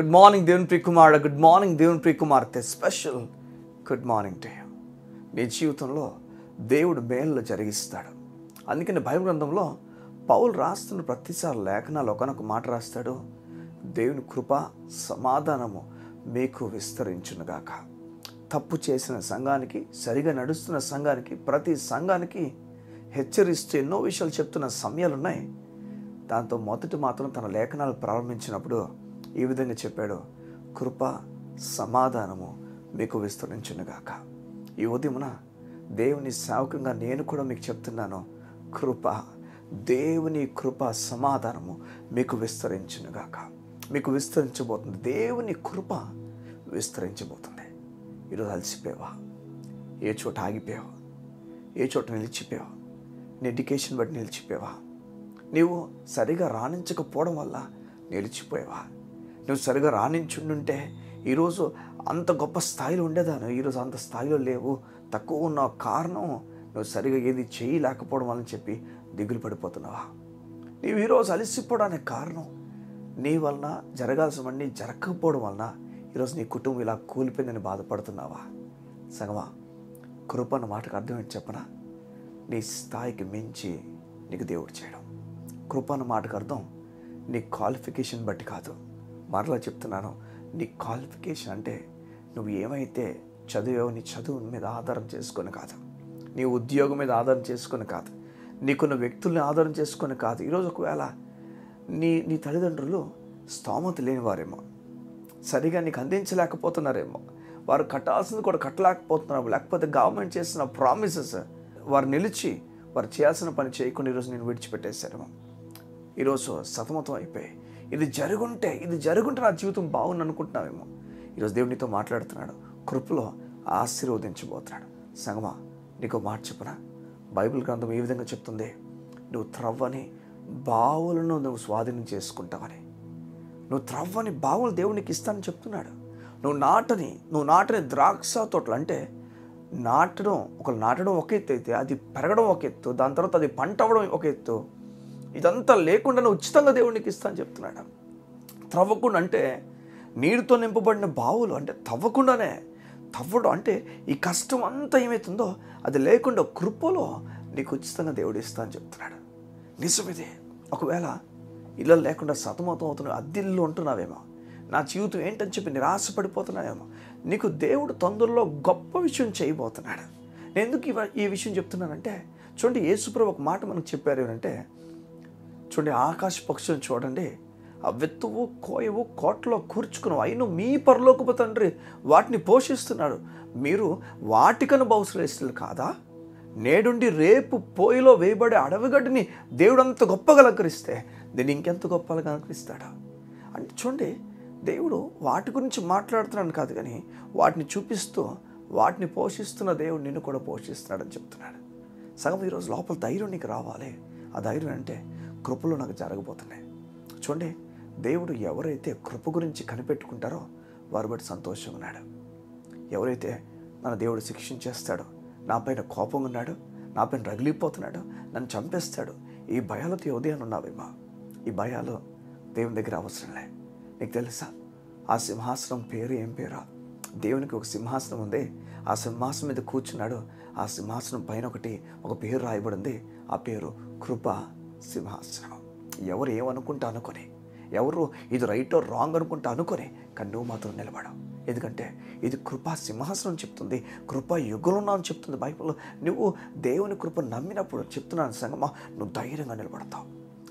Good morning దేవుని ప్రియ కుమారుడు, good morning దేవుని ప్రియ కుమార్తె. Special good morning to you. నీ జీవితంలో దేవుడు మేలు జరిగిస్తాడు. అందుకని బైబిల్ గ్రంథంలో పౌలు రాస్తున్న ప్రతిసారి లేఖనాలు ఒకనొక మాట రాస్తాడు, దేవుని కృప సమాధానము మీకు విస్తరించునుగాక. తప్పు చేసిన సంఘానికి, సరిగా నడుస్తున్న సంఘానికి, ప్రతి సంఘానికి హెచ్చరిస్తూ ఎన్నో విషయాలు చెప్తున్న సమయాలు ఉన్నాయి. దాంతో మొదటి మాత్రం తన లేఖనాలు ప్రారంభించినప్పుడు ఈ విధంగా చెప్పాడు, కృప సమాధానము మీకు విస్తరించునుగాక. ఈ ఉదయమున దేవుని సేవకంగా నేను కూడా మీకు చెప్తున్నాను, కృప, దేవుని కృప సమాధానము మీకు విస్తరించునుగాక. మీకు విస్తరించబోతుంది. దేవుని కృప విస్తరించబోతుంది. ఈరోజు అలసిపోయావా? ఏ చోట ఆగిపోయావా? ఏ చోట నిలిచిపోయావా? నీ ఎడ్యుకేషన్ బట్టి నిలిచిపోయావా? నీవు సరిగా రాణించకపోవడం వల్ల నిలిచిపోయావా? నువ్వు సరిగా రాణించుండుంటే ఈరోజు అంత గొప్ప స్థాయిలో ఉండేదాను. ఈరోజు అంత స్థాయిలో లేవు. తక్కువ ఉన్న కారణం నువ్వు సరిగా ఏది చేయలేకపోవడం వల్ల చెప్పి దిగులు పడిపోతున్నావా? నీవు ఈరోజు అలసిపోవడానికి కారణం నీ వలన జరగాల్సినవన్నీ జరగకపోవడం వలన ఈరోజు నీ కుటుంబం ఇలా కూలిపోయిందని బాధపడుతున్నావా? సగమా, కృప అన్న మాటకు అర్థం ఏంటి చెప్పనా? నీ స్థాయికి మించి నీకు దేవుడు చేయడం. కృప అన్న మాటకు అర్థం నీ క్వాలిఫికేషన్ బట్టి కాదు. మరలా చెప్తున్నాను, నీ క్వాలిఫికేషన్ అంటే నువ్వు ఏమైతే చదివావో నీ చదువు మీద ఆధారం చేసుకొని కాదు, నీ ఉద్యోగం మీద ఆధారం చేసుకొని కాదు, నీకున్న వ్యక్తుల్ని ఆధారం చేసుకొని కాదు. ఈరోజు ఒకవేళ నీ తల్లిదండ్రులు స్తోమత లేని వారేమో, సరిగా నీకు అందించలేకపోతున్నారేమో, వారు కట్టాల్సింది కూడా కట్టలేకపోతున్నారు, లేకపోతే గవర్నమెంట్ చేసిన ప్రామిసెస్ వారు నిలిచి వారు చేయాల్సిన పని చేయకుండా ఈరోజు నేను విడిచిపెట్టేశారేమో. ఈరోజు సతమతం అయిపోయి ఇది జరుగుంటే నా జీవితం బాగుంది అనుకుంటున్నావేమో. ఈరోజు దేవుడు నీతో మాట్లాడుతున్నాడు, కృపలో ఆశీర్వదించబోతున్నాడు. సంగమా, నీకు మాట చెప్పనా? బైబిల్ గ్రంథం ఈ విధంగా చెప్తుంది, నువ్వు త్రవ్వని బావులను నువ్వు స్వాధీనం చేసుకుంటావని. నువ్వు త్రవ్వని బావులు దేవునికి ఇస్తానని చెప్తున్నాడు. నువ్వు నాటని ద్రాక్ష తోటలు, అంటే నాటడం ఒక ఎత్తు అయితే అది పెరగడం ఒక ఎత్తు, దాని తర్వాత అది పంట అవ్వడం ఒక ఎత్తు. ఇదంతా లేకుండా నువ్వు ఉచితంగా దేవునికి ఇస్తానని చెప్తున్నాడు. త్రవ్వకుండా అంటే నీరుతో నింపబడిన బావులు, అంటే తవ్వడం అంటే ఈ కష్టం అంతా ఏమవుతుందో అది లేకుండా కృపలో నీకు ఉచితంగా దేవుడు ఇస్తా అని చెప్తున్నాడు. నిజమిదే. ఒకవేళ ఇల్లు లేకుండా సతమతం అవుతున్నావు, అద్దిల్లు ఉంటున్నావేమో, నా జీవితం ఏంటని చెప్పి నిరాశపడిపోతున్నావేమో, నీకు దేవుడు తొందరలో గొప్ప విషయం చేయబోతున్నాడు. నేను ఎందుకు ఈ విషయం చెప్తున్నానంటే, చూడండి, యేసుప్రభు ఒక మాట మనకు చెప్పారు ఏంటంటే, చూడండి, ఆకాశ పక్షులను చూడండి, ఆ వెత్తువు కోయవు కోటలో కూర్చుకుని అయిన మీ పరలోకపు తండ్రి వాటిని పోషిస్తున్నాడు. మీరు వాటికను బహుశ్రేష్ఠులు కాదా? నేడుండి రేపు పోయిలో వేయబడే అడవిగడ్డిని దేవుడు అంత గొప్పగా అలంకరిస్తే దీన్ని ఇంకెంత గొప్పగా అలంకరిస్తాడా? అంటే చూడండి, దేవుడు వాటి గురించి మాట్లాడుతున్నాడు కాదు, కానీ వాటిని చూపిస్తూ వాటిని పోషిస్తున్న దేవుడు నిన్ను కూడా పోషిస్తున్నాడని చెప్తున్నాడు. సగం ఈరోజు లోపల ధైర్యం నీకు రావాలి. ఆ ధైర్యం అంటే కృపలో నాకు జరగబోతున్నాయి. చూడండి, దేవుడు ఎవరైతే కృప గురించి కనిపెట్టుకుంటారో వారు బట్టి సంతోషంగా ఉన్నాడు. ఎవరైతే మన దేవుడు శిక్షించేస్తాడో, నా పైన కోపంగా ఉన్నాడు, నా పైన రగిలిపోతున్నాడు, నన్ను చంపేస్తాడు, ఈ భయాలతో ఉదయాన్ని ఉన్నావేమో. ఈ భయాలు దేవుని దగ్గర అవసరంలే. నీకు తెలుసా, ఆ సింహాసనం పేరు ఏం పేరా? దేవునికి ఒక సింహాసనం ఉంది. ఆ సింహాసనం మీద కూర్చున్నాడు. ఆ సింహాసనం పైన ఒక పేరు రాయబడింది. ఆ పేరు కృప సింహాసనం. ఎవరు ఏమనుకుంటా అనుకొని, ఎవరు ఇది రైట్ ఆర్ రాంగ్ అనుకుంటా అనుకొని, కానీ నువ్వు మాత్రం నిలబడవు. ఎందుకంటే ఇది కృపా సింహాసనం చెప్తుంది, కృపా యుగంలో అని చెప్తుంది బైబిల్లో. నువ్వు దేవుని కృప నమ్మినప్పుడు చెప్తున్నాను సంగమా, నువ్వు ధైర్యంగా నిలబడతావు.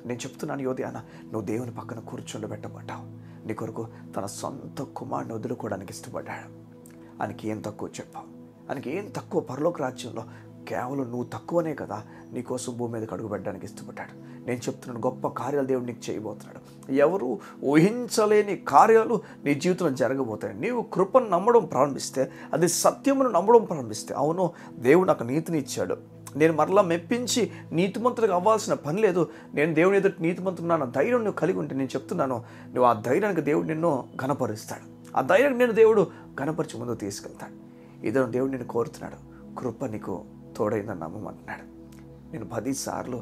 నేను చెప్తున్నాను, యోధ్యాన, నువ్వు దేవుని పక్కన కూర్చుండబెట్టబడ్డావు. నీ కొరకు తన సొంత కుమారుని వదులుకోవడానికి ఇష్టపడ్డాడు. ఆయనకి ఏం తక్కువ చెప్పావు? ఆయనకి ఏం తక్కువ? పరలోక రాజ్యంలో కేవలం నువ్వు తక్కువనే కదా నీకోసం భూమి మీదకి అడుగుపెట్టడానికి ఇష్టపడ్డాడు. నేను చెప్తున్నాను, గొప్ప కార్యాలు దేవుడు నీకు చేయబోతున్నాడు. ఎవరు ఊహించలేని కార్యాలు నీ జీవితంలో జరగబోతాయి. నీవు కృపను నమ్మడం ప్రారంభిస్తే, అది సత్యమును నమ్మడం ప్రారంభిస్తే, అవును దేవుడు నాకు నీతిని ఇచ్చాడు, నేను మరలా మెప్పించి నీతిమంతుడిగా అవ్వాల్సిన పని లేదు, నేను దేవుని ఎదుటి నీతిమంతుడున్నాను ధైర్యం నువ్వు కలిగి ఉంటే, నేను చెప్తున్నాను, నువ్వు ఆ ధైర్యానికి దేవుడు నిన్ను ఘనపరుస్తాడు. ఆ ధైర్యానికి నేను దేవుడు ఘనపరిచి ముందుకు తీసుకెళ్తాడు. ఇదే దేవుడు నిన్ను కోరుతున్నాడు. కృప నీకు తోడైందని నమ్మమంటున్నాడు. నేను 10 సార్లు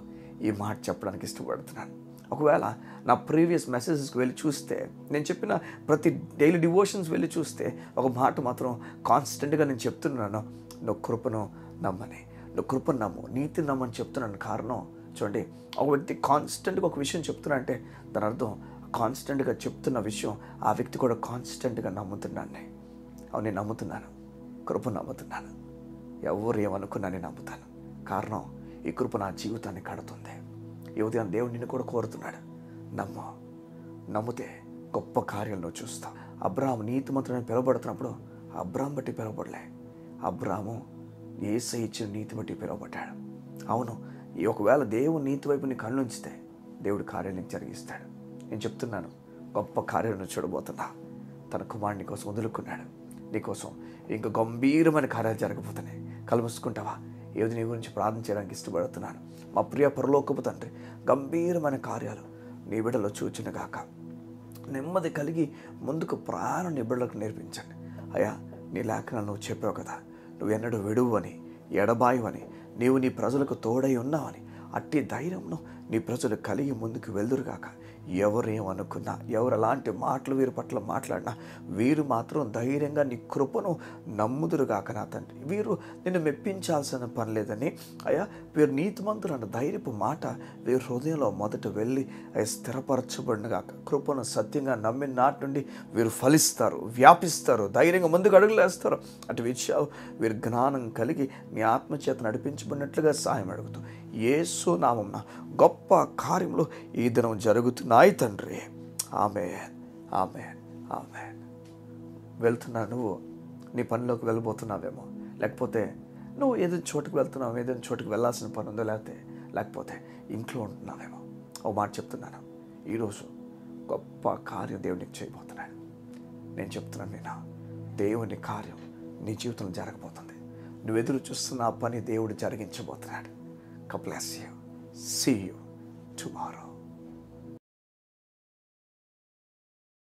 ఈ మాట చెప్పడానికి ఇష్టపడుతున్నాను. ఒకవేళ నా ప్రీవియస్ మెసేజెస్కి వెళ్ళి చూస్తే, నేను చెప్పిన ప్రతి డైలీ డివోషన్స్ వెళ్ళి చూస్తే ఒక మాట మాత్రం కాన్స్టెంట్గా నేను చెప్తున్నాను, నువ్వు కృపను నమ్మని, నువ్వు కృపను నమ్ము, నీతిని నమ్మని చెప్తున్నాను. కారణం చూడండి, ఒక వ్యక్తి కాన్స్టెంట్గా ఒక విషయం చెప్తున్నా అంటే దాని అర్థం కాన్స్టెంట్గా చెప్తున్న విషయం ఆ వ్యక్తి కూడా కాన్స్టెంట్గా నమ్ముతున్నాను. అవును, నేను నమ్ముతున్నాను, కృపను నమ్ముతున్నాను. ఎవరు ఏమనుకున్నా నేను నమ్ముతాను. కారణం ఈ కృప నా జీవితాన్ని కడుతుంది. ఈ ఉదయం దేవుడు నిన్ను కూడా కోరుతున్నాడు, నమ్మితే గొప్ప కార్యాలు నువ్వు చూస్తావు. అబ్రాహాము నీతిమంతుడని పిలువబడుతున్నప్పుడు అబ్రాహాం బట్టి పిలువబడలే, అబ్రాహాము యేసయ్య ఇచ్చిన నీతి బట్టి పిలువబడ్డాడు. అవును, ఈ ఒకవేళ దేవుడు నీతి వైపు నీ కళ్ళు ఉంచితే దేవుడు కార్యాలు నీకు జరిగిస్తాడు. నేను చెప్తున్నాను, గొప్ప కార్యాలను చూడబోతున్నా. తన కుమారుని కోసం వదులుకున్నాడు, నీకోసం ఇంకా గంభీరమైన కార్యాలు జరగబోతున్నాయి. కళ్ళు మూసుకుంటావా? ఏది నీ గురించి ప్రార్థన చేయడానికి ఇష్టపడుతున్నాను. మా ప్రియ పరలోకపు తండ్రి, గంభీరమైన కార్యాలు నీ బిడ్డలో చూచునుగాక. నెమ్మది కలిగి ముందుకు ప్రాణం నీ బిడ్డలకు నేర్పించండి. అయ్యా, నీ లేఖనాలు నువ్వు చెప్పావు కదా, నువ్వు ఎన్నడూ విడువని ఎడబాయువని, నీవు నీ ప్రజలకు తోడై ఉన్నావని. అట్టి ధైర్యంను నీ ప్రజలు కలిగి ముందుకు వెళ్దురుగాక. ఎవరేమనుకున్నా, ఎవరు ఎలాంటి మాటలు వీరి పట్ల మాట్లాడినా వీరు మాత్రం ధైర్యంగా నీ కృపను నమ్ముదురుగాక నా తండ్రి. వీరు నిన్ను మెప్పించాల్సిన పని లేదని అయ్యా, వీరు నీతిమంతులు అన్న ధైర్యపు మాట వీరి హృదయంలో మొదట వెళ్ళి స్థిరపరచబడినగాక. కృపను సత్యంగా నమ్మిన నాటి నుండి వీరు ఫలిస్తారు, వ్యాపిస్తారు, ధైర్యంగా ముందుకు అడుగులేస్తారు. అటు విషయాలు వీరు జ్ఞానం కలిగి నీ ఆత్మచేత నడిపించబడినట్లుగా సాయం అడుగుతూ యేసు నామమున గొప్ప కార్యములు ఈ దినం జరుగుతున్నాయి తండ్రి. ఆమేన్, ఆమేన్, ఆమేన్. వెళ్తున్నా, నువ్వు నీ పనిలోకి వెళ్ళబోతున్నావేమో, లేకపోతే నువ్వు ఏదైనా చోటుకు వెళ్తున్నావు, ఏదైనా చోటుకు వెళ్ళాల్సిన పని ఉందో, లేకపోతే ఇంట్లో ఉంటున్నావేమో. ఓ మాట చెప్తున్నాను, ఈరోజు గొప్ప కార్యం దేవునికి చేయబోతున్నాడు. నేను చెప్తున్నాను, నేను దేవుని కార్యం నీ జీవితంలో జరగబోతుంది. నువ్వు ఎదురు చూస్తున్న ఆ పని దేవుడు జరిగించబోతున్నాడు. God bless you. See you tomorrow.